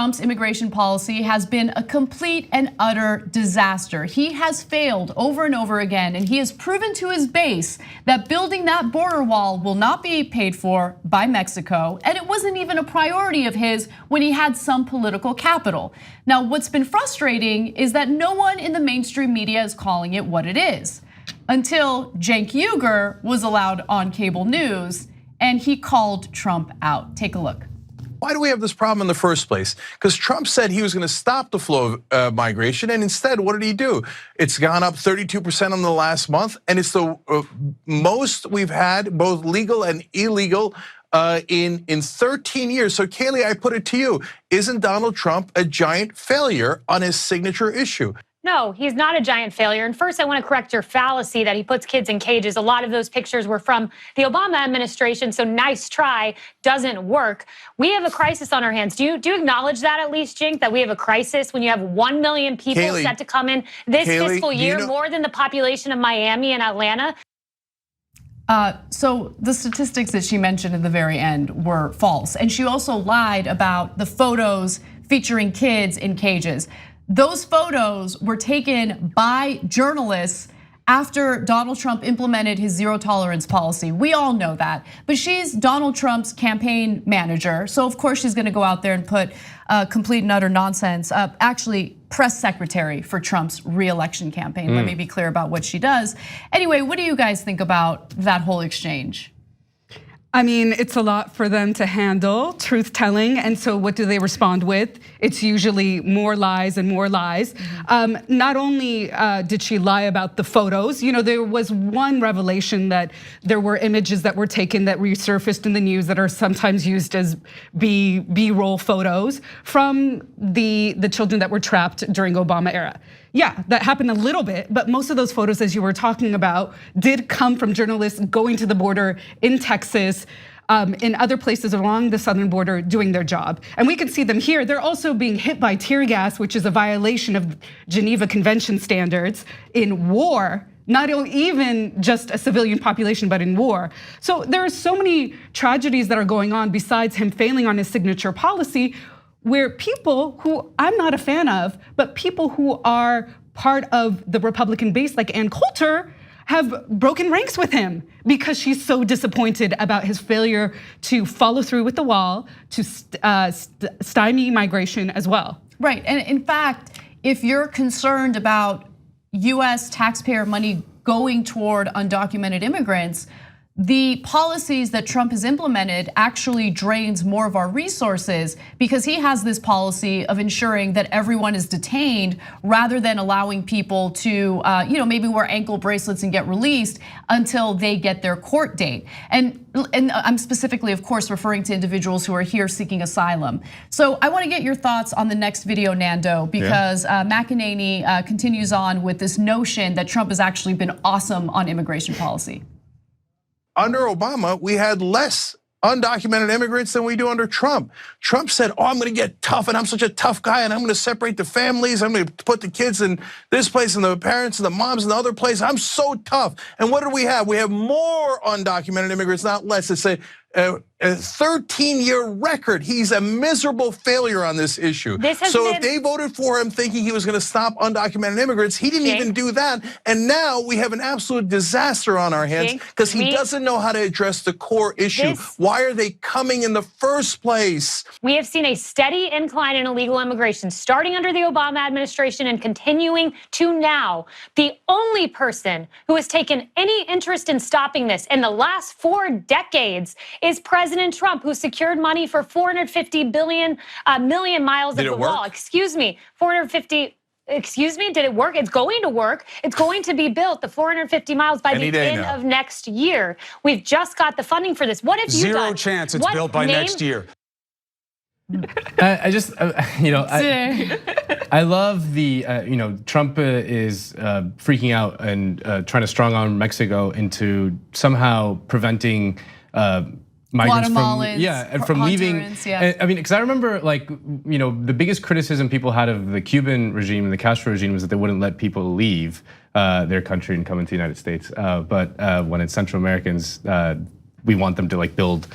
Trump's immigration policy has been a complete and utter disaster. He has failed over and over again, and he has proven to his base that building that border wall will not be paid for by Mexico, and it wasn't even a priority of his when he had some political capital. Now, what's been frustrating is that no one in the mainstream media is calling it what it is, until Cenk Uygur was allowed on cable news, and he called Trump out. Take a look. Why do we have this problem in the first place? Because Trump said he was going to stop the flow of migration, and instead, what did he do? It's gone up 32% in the last month, and it's the most we've had, both legal and illegal, in 13 years. So Kayleigh, I put it to you, isn't Donald Trump a giant failure on his signature issue? No, he's not a giant failure. And first, I want to correct your fallacy that he puts kids in cages. A lot of those pictures were from the Obama administration, so nice try doesn't work. We have a crisis on our hands. Do you acknowledge that at least, Cenk, that we have a crisis when you have 1 million people set to come in this fiscal year, more than the population of Miami and Atlanta? So the statistics that she mentioned at the very end were false. And she also lied about the photos featuring kids in cages. Those photos were taken by journalists after Donald Trump implemented his zero tolerance policy. We all know that, but she's Donald Trump's campaign manager. So of course she's gonna go out there and put complete and utter nonsense. Actually, press secretary for Trump's re-election campaign. Let me be clear about what she does. Anyway, what do you guys think about that whole exchange? I mean, it's a lot for them to handle, truth telling. And so what do they respond with? It's usually more lies and more lies. Not only did she lie about the photos, there was one revelation that there were images that were taken that resurfaced in the news that are sometimes used as B-roll photos from the children that were trapped during Obama era. Yeah, that happened a little bit, but most of those photos, as you were talking about, did come from journalists going to the border in Texas, in other places along the southern border doing their job. And we can see them here. They're also being hit by tear gas, which is a violation of Geneva Convention standards in war, not even just a civilian population, but in war. So there are so many tragedies that are going on besides him failing on his signature policy, where people who I'm not a fan of, but people who are part of the Republican base like Ann Coulter have broken ranks with him because she's so disappointed about his failure to follow through with the wall, to stymie migration as well. Right, and in fact, if you're concerned about US taxpayer money going toward undocumented immigrants, the policies that Trump has implemented actually drains more of our resources because he has this policy of ensuring that everyone is detained rather than allowing people to maybe wear ankle bracelets and get released until they get their court date. And I'm specifically, of course, referring to individuals who are here seeking asylum. So I want to get your thoughts on the next video, Nando, because McEnany continues on with this notion that Trump has actually been awesome on immigration policy. Under Obama, we had less undocumented immigrants than we do under Trump. Trump said, I'm gonna get tough and I'm such a tough guy and I'm gonna separate the families. I'm gonna put the kids in this place and the parents and the moms in the other place. I'm so tough. And what do we have? We have more undocumented immigrants, not less. It's a 13-year record. He's a miserable failure on this issue. So if they voted for him thinking he was gonna stop undocumented immigrants, he didn't even do that. And now we have an absolute disaster on our hands because he doesn't know how to address the core issue. Why are they coming in the first place? We have seen a steady incline in illegal immigration starting under the Obama administration and continuing to now. The only person who has taken any interest in stopping this in the last 4 decades is President Trump, who secured money for 450 million miles of the wall. Excuse me, 450. Excuse me, did it work? It's going to work. It's going to be built, the 450 miles by the end of next year. We've just got the funding for this. What have you done? Zero chance it's built by next year. I love the, Trump is freaking out and trying to strong arm Mexico into somehow preventing migrants from leaving. I mean, because I remember the biggest criticism people had of the Cuban regime and the Castro regime was that they wouldn't let people leave their country and come into the United States. But when it's Central Americans, we want them to build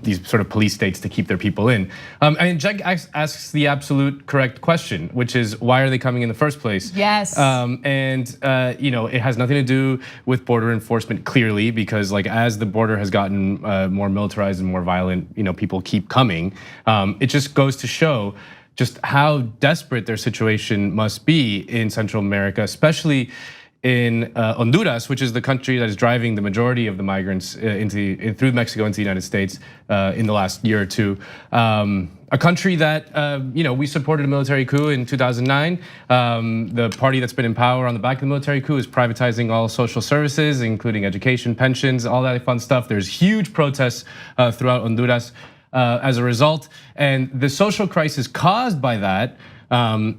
these sort of police states to keep their people in. And Cenk asks the absolute correct question, which is why are they coming in the first place? Yes. It has nothing to do with border enforcement clearly, because like as the border has gotten more militarized and more violent, people keep coming. It just goes to show just how desperate their situation must be in Central America, especially in Honduras, which is the country that is driving the majority of the migrants through Mexico into the United States in the last year or two. A country that we supported a military coup in 2009. The party that's been in power on the back of the military coup is privatizing all social services, including education, pensions, all that fun stuff. There's huge protests throughout Honduras as a result, and the social crisis caused by that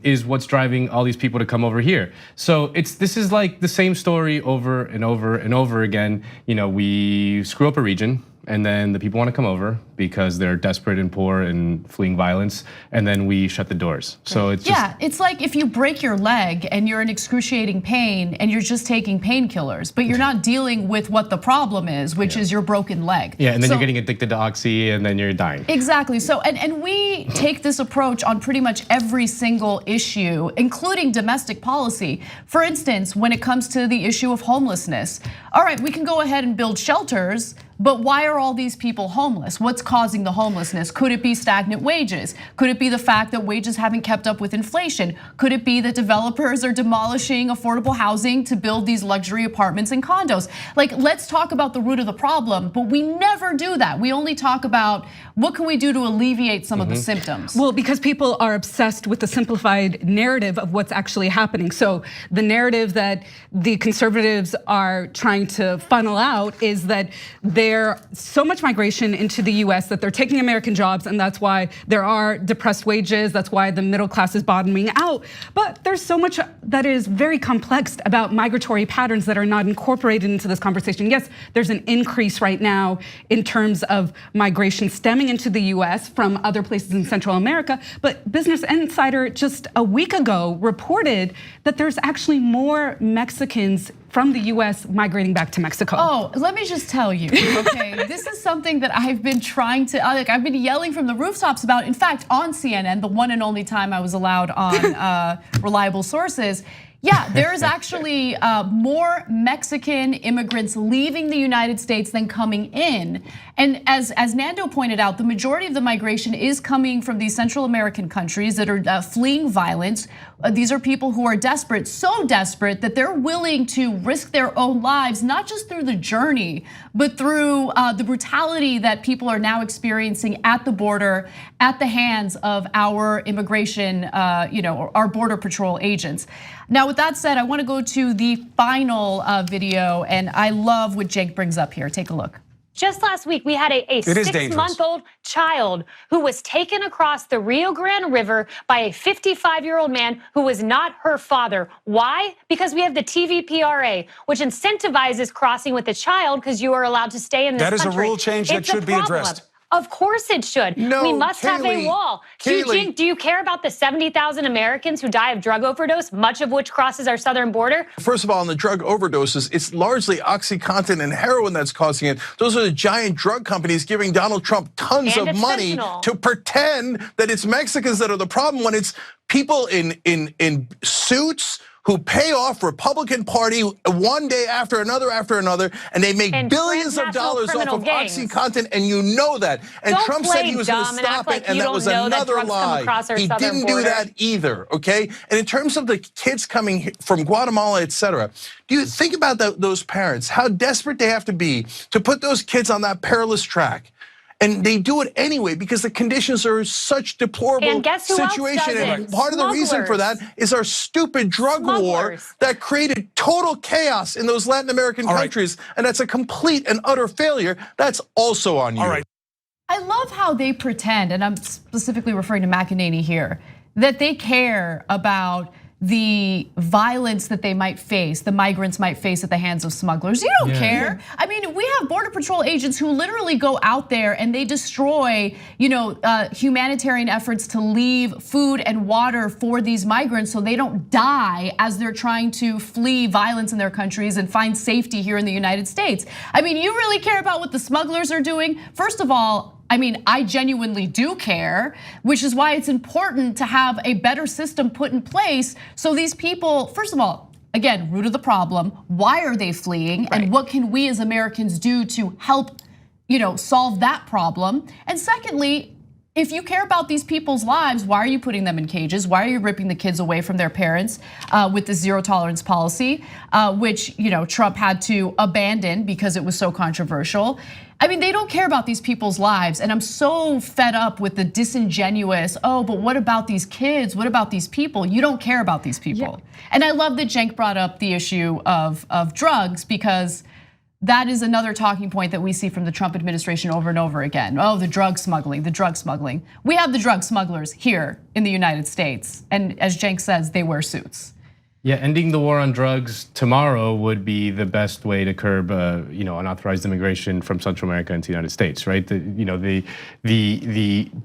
is what's driving all these people to come over here. So this is like the same story over and over and over again. We screw up a region, and then the people want to come over because they're desperate and poor and fleeing violence, and then we shut the doors. So it's it's like if you break your leg and you're in excruciating pain and you're just taking painkillers, but you're not dealing with what the problem is, which is your broken leg. Yeah, and then you're getting addicted to oxy, and then you're dying. Exactly. So and we take this approach on pretty much every single issue, including domestic policy. For instance, when it comes to the issue of homelessness, all right, we can go ahead and build shelters. But why are all these people homeless? What's causing the homelessness? Could it be stagnant wages? Could it be the fact that wages haven't kept up with inflation? Could it be that developers are demolishing affordable housing to build these luxury apartments and condos? Like, let's talk about the root of the problem, but we never do that. We only talk about what can we do to alleviate some of the symptoms. Well, because people are obsessed with the simplified narrative of what's actually happening. So the narrative that the conservatives are trying to funnel out is that there's so much migration into the US that they're taking American jobs, and that's why there are depressed wages, that's why the middle class is bottoming out. But there's so much that is very complex about migratory patterns that are not incorporated into this conversation. Yes, there's an increase right now in terms of migration stemming into the US from other places in Central America, but Business Insider just a week ago reported that there's actually more Mexicans from the US migrating back to Mexico. Oh, let me just tell you, okay? This is something that I've been trying to, I've been yelling from the rooftops about. In fact, on CNN, the one and only time I was allowed on reliable sources. Yeah, there's actually more Mexican immigrants leaving the United States than coming in. And as Nando pointed out, the majority of the migration is coming from these Central American countries that are fleeing violence. These are people who are desperate, so desperate that they're willing to risk their own lives, not just through the journey, but through the brutality that people are now experiencing at the border, at the hands of our immigration, our border patrol agents. Now, with that said, I want to go to the final video, and I love what Cenk brings up here. Take a look. Just last week, we had a 6-month-old child who was taken across the Rio Grande River by a 55-year-old man who was not her father. Why? Because we have the TVPRA, which incentivizes crossing with a child because you are allowed to stay in this country. That is a rule change that should be addressed. Of course it should. No, we must have a wall. Cenk, do you care about the 70,000 Americans who die of drug overdose, much of which crosses our southern border? First of all, on the drug overdoses, it's largely OxyContin and heroin that's causing it. Those are the giant drug companies giving Donald Trump tons of money to pretend that it's Mexicans that are the problem when it's people in suits who pay off Republican Party one day after another, and they make billions of dollars off of OxyContin, and you know that. And Trump said he was going to stop it, and that was another lie. He didn't do that either, okay? And in terms of the kids coming from Guatemala, etc., do you think about those parents, how desperate they have to be to put those kids on that perilous track? And they do it anyway because the conditions are such deplorable situation. And part of the reason for that is our stupid drug war that created total chaos in those Latin American countries. And that's a complete and utter failure. That's also on you. All right. I love how they pretend, and I'm specifically referring to McEnany here, that they care about the violence that they might face, the migrants might face at the hands of smugglers. You don't care. I mean, we have Border Patrol agents who literally go out there and they destroy, humanitarian efforts to leave food and water for these migrants so they don't die as they're trying to flee violence in their countries and find safety here in the United States. I mean, you really care about what the smugglers are doing? First of all, I mean, I genuinely do care, which is why it's important to have a better system put in place so these people, first of all, again, root of the problem, why are they fleeing and what can we as Americans do to help, solve that problem? And secondly, if you care about these people's lives, why are you putting them in cages? Why are you ripping the kids away from their parents with the zero tolerance policy, which Trump had to abandon because it was so controversial? I mean, they don't care about these people's lives, and I'm so fed up with the disingenuous, oh, but what about these kids? What about these people? You don't care about these people. And I love that Cenk brought up the issue of drugs, because that is another talking point that we see from the Trump administration over and over again. Oh, the drug smuggling, the drug smuggling. We have the drug smugglers here in the United States, and as Cenk says, they wear suits. Yeah, ending the war on drugs tomorrow would be the best way to curb, unauthorized immigration from Central America into the United States, right? The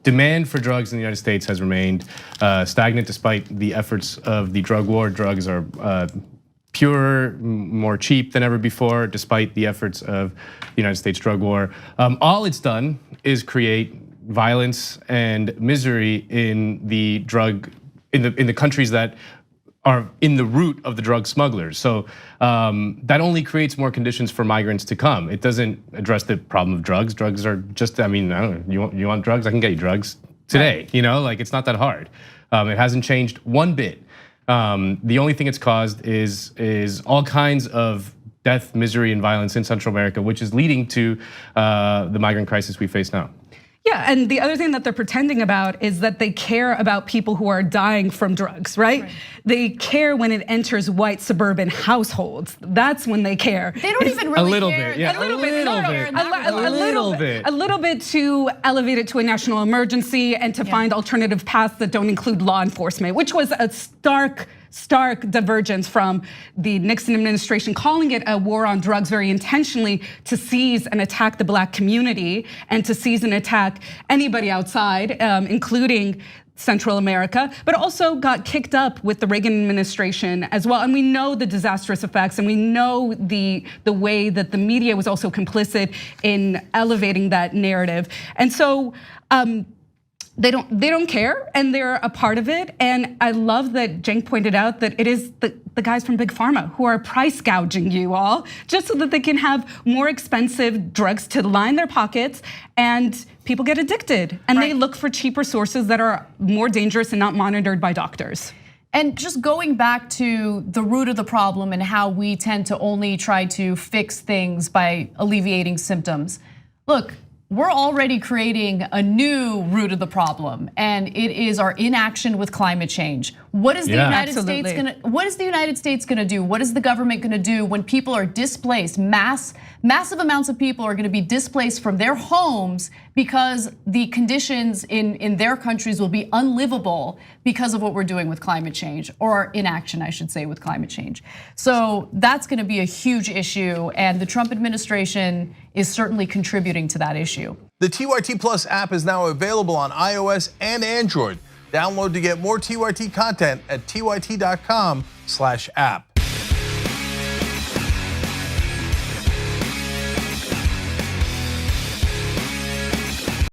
demand for drugs in the United States has remained stagnant despite the efforts of the drug war. Drugs are purer, more cheap than ever before, despite the efforts of the United States drug war. All it's done is create violence and misery in the countries that are in the root of the drug smugglers. So that only creates more conditions for migrants to come. It doesn't address the problem of drugs. Drugs are just, I don't know, you want drugs? I can get you drugs today, it's not that hard. It hasn't changed one bit. The only thing it's caused is all kinds of death, misery, and violence in Central America, which is leading to the migrant crisis we face now. Yeah, and the other thing that they're pretending about is that they care about people who are dying from drugs, right? They care when it enters white suburban households. That's when they care. They don't even really a little care. bit, yeah, A little bit to elevate it to a national emergency and to find alternative paths that don't include law enforcement, which was a stark divergence from the Nixon administration calling it a war on drugs very intentionally to seize and attack the Black community and to seize and attack anybody outside, including Central America, but also got kicked up with the Reagan administration as well. And we know the disastrous effects, and we know the way that the media was also complicit in elevating that narrative. And so they don't care, and they're a part of it. And I love that Cenk pointed out that it is the guys from Big Pharma who are price gouging you all just so that they can have more expensive drugs to line their pockets, and people get addicted, and they look for cheaper sources that are more dangerous and not monitored by doctors. And just going back to the root of the problem and how we tend to only try to fix things by alleviating symptoms. Look, we're already creating a new root of the problem, and it is our inaction with climate change. What is the United States gonna do? What is the government gonna do when people are displaced? Massive amounts of people are gonna be displaced from their homes because the conditions in their countries will be unlivable because of what we're doing with climate change, or inaction, I should say, with climate change. So that's gonna be a huge issue, and the Trump administration is certainly contributing to that issue. The TYT Plus app is now available on iOS and Android. Download to get more TYT content at tyt.com/app.